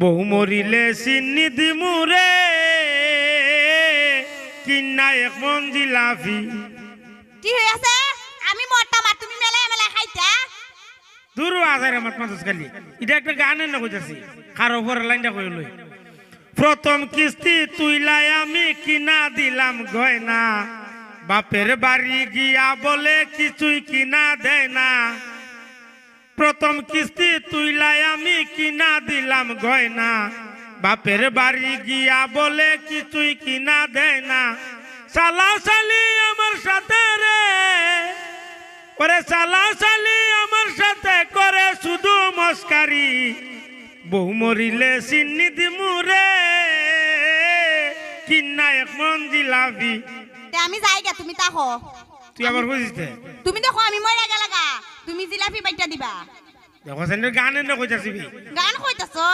বহু মরিলে চিনি দিমুরে কিনা এক মন জিলাপি। কি হইছে আমি মরতা মা তুমি মেলা মেলা খাইতা দূর আজারে মাত মাতস খালি এটা একটা গানের না কইতাছি কার উপর লাইনটা কইল প্রথম কিস্তি তুইলাই আমি কিনা দিলাম গয়না বাপের বাড়ি গিয়া বলে কিছুই কিনা দেয় না প্রথম কিস্তি তুইলাই আমি কিনা দিলাম গয়না বাপের বাড়ি গিয়া বলে কিছুই কিনা দেয় না সালা সালি আমার সাথে রে ওরে সালা সালি আমার সাথে করে শুধু মস্কারি বহু মরিলে চিনি দিমুরে কিনা এক মন জিলাপি। তে আমি যাইগা তুমি তাকো তুই আবার বুঝিস তুমি দেখো আমি মরে গেলাগা তুমি জিলাপি বাইটা দিবা দেখো সেন গানের না কইতাছিবি গান কইতাছো